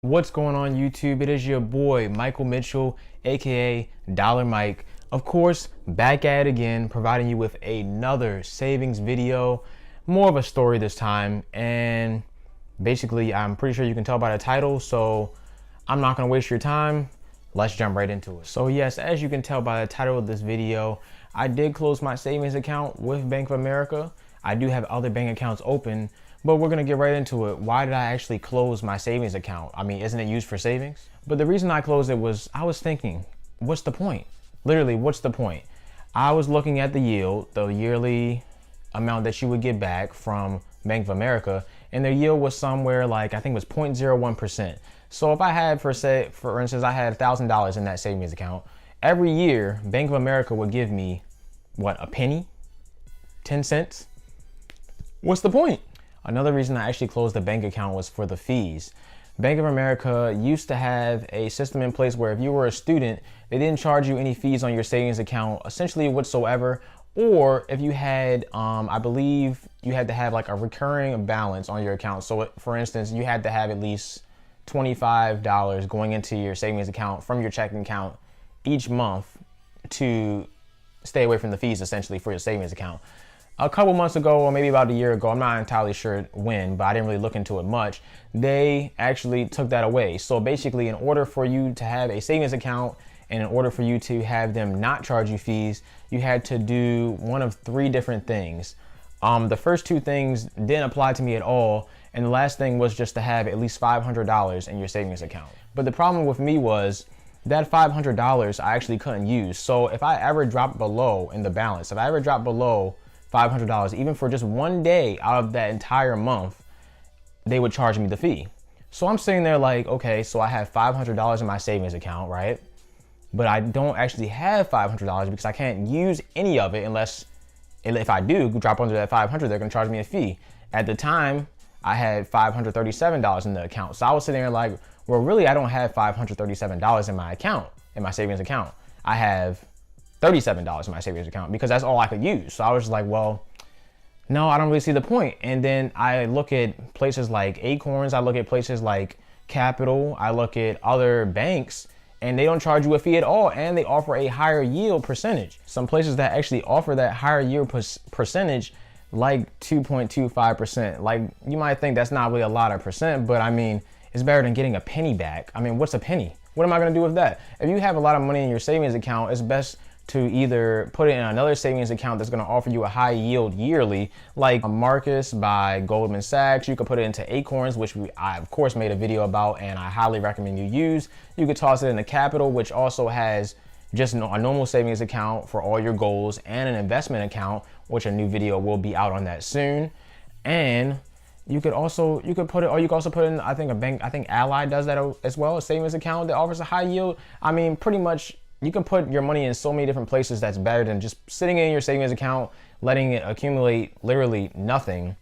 What's going on YouTube? It is your boy Michael Mitchell, aka DollarMike. Of course, back at it again, providing you with another savings video, more of a story this time. And basically, I'm pretty sure you can tell by the title, so I'm not gonna waste your time. Let's jump right into it. So yes, as you can tell by the title of this video, I did close my savings account with Bank of America. I do have other bank accounts open, but we're gonna get right into it. Why did I actually close my savings account? I mean, isn't it used for savings? But the reason I closed it was I was thinking, what's the point? Literally, what's the point? I was looking at the yield, the yearly amount that you would get back from Bank of America, and the yield was somewhere like, I think it was 0.01%. So if I had, for instance, I had $1,000 in that savings account, every year, Bank of America would give me, what, a penny? 10 cents? What's the point? Another reason I actually closed the bank account was for the fees. Bank of America used to have a system in place where if you were a student, they didn't charge you any fees on your savings account, essentially whatsoever. Or if you had, I believe you had to have like a recurring balance on your account. So for instance, you had to have at least $25 going into your savings account from your checking account each month to stay away from the fees essentially for your savings account. A couple months ago, or maybe about a year ago, I'm not entirely sure when, but I didn't really look into it much, they actually took that away. So basically, in order for you to have a savings account and in order for you to have them not charge you fees, you had to do one of three different things. The first two things didn't apply to me at all, and the last thing was just to have at least $500 in your savings account. But the problem with me was that $500 I actually couldn't use. So if I ever dropped below in the balance, if I ever dropped below $500, even for just one day out of that entire month, they would charge me the fee. So I'm sitting there like, okay, so I have $500 in my savings account, right? But I don't actually have $500 because I can't use any of it unless, if I do drop under that 500, they're gonna charge me a fee. At the time, I had $537 in the account. So I was sitting there like, well, really, I don't have $537 in my account, in my savings account. I have $37 in my savings account because that's all I could use. So I was just like, well, no, I don't really see the point. And then I look at places like Acorns, I look at places like Qapital, I look at other banks, and they don't charge you a fee at all, and they offer a higher yield percentage. Some places that actually offer that higher yield percentage, like 2.25%. Like, you might think that's not really a lot of percent, but I mean, it's better than getting a penny back. I mean, what's a penny? What am I gonna do with that? If you have a lot of money in your savings account, it's best to either put it in another savings account that's going to offer you a high yield yearly, like a Marcus by Goldman Sachs. You could put it into Acorns, which I of course made a video about and I highly recommend you use. You could toss it into Qapital, which also has just a normal savings account for all your goals, and an investment account, which a new video will be out on that soon. And you could also put it in, I think, a bank. I think Ally does that as well, a savings account that offers a high yield. I mean, pretty much you can put your money in so many different places that's better than just sitting in your savings account, letting it accumulate literally nothing,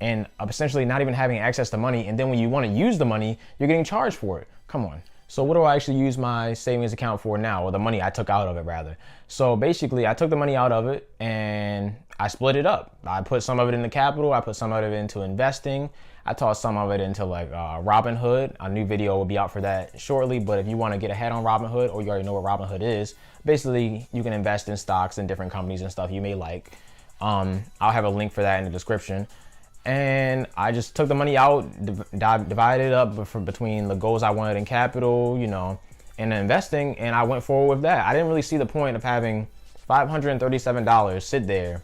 and essentially not even having access to money. And then when you want to use the money, you're getting charged for it. Come on. So what do I actually use my savings account for now, or the money I took out of it rather? So basically, I took the money out of it and I split it up. I put some of it into Qapital, I put some of it into investing. I tossed some of it into like Robinhood. A new video will be out for that shortly, but if you want to get ahead on Robinhood, or you already know what Robinhood is, basically you can invest in stocks and different companies and stuff you may like. I'll have a link for that in the description. And I just took the money out, divided it up between the goals I wanted in Qapital, you know, and investing, and I went forward with that. I didn't really see the point of having $537 sit there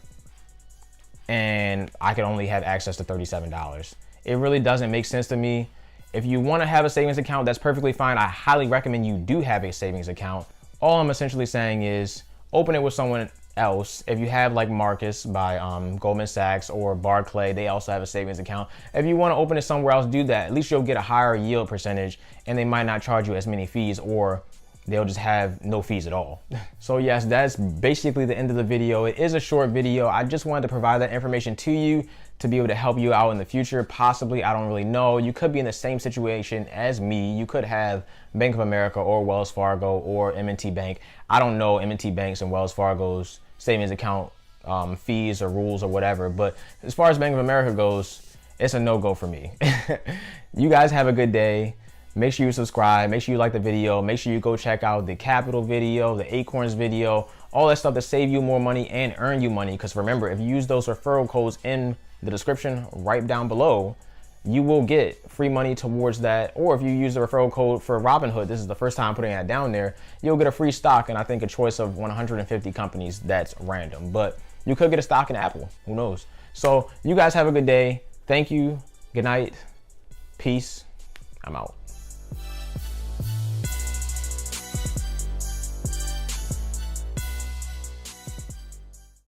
and I could only have access to $37. It really doesn't make sense to me. If you want to have a savings account, that's perfectly fine. I highly recommend you do have a savings account. All I'm essentially saying is open it with someone else. If you have like Marcus by Goldman Sachs or Barclay, they also have a savings account. If you want to open it somewhere else, do that. At least you'll get a higher yield percentage and they might not charge you as many fees, or they'll just have no fees at all. So yes, that's basically the end of the video. It is a short video. I just wanted to provide that information to you to be able to help you out in the future. Possibly, I don't really know. You could be in the same situation as me. You could have Bank of America or Wells Fargo or M&T Bank. I don't know M&T Banks and Wells Fargo's savings account fees or rules or whatever. But as far as Bank of America goes, it's a no-go for me. You guys have a good day. Make sure you subscribe, make sure you like the video, make sure you go check out the Qapital video, the Acorns video, all that stuff to save you more money and earn you money. Because remember, if you use those referral codes in the description right down below, you will get free money towards that. Or if you use the referral code for Robinhood, this is the first time putting that down there, you'll get a free stock, and I think a choice of 150 companies that's random. But you could get a stock in Apple, who knows? So you guys have a good day. Thank you, good night, peace, I'm out.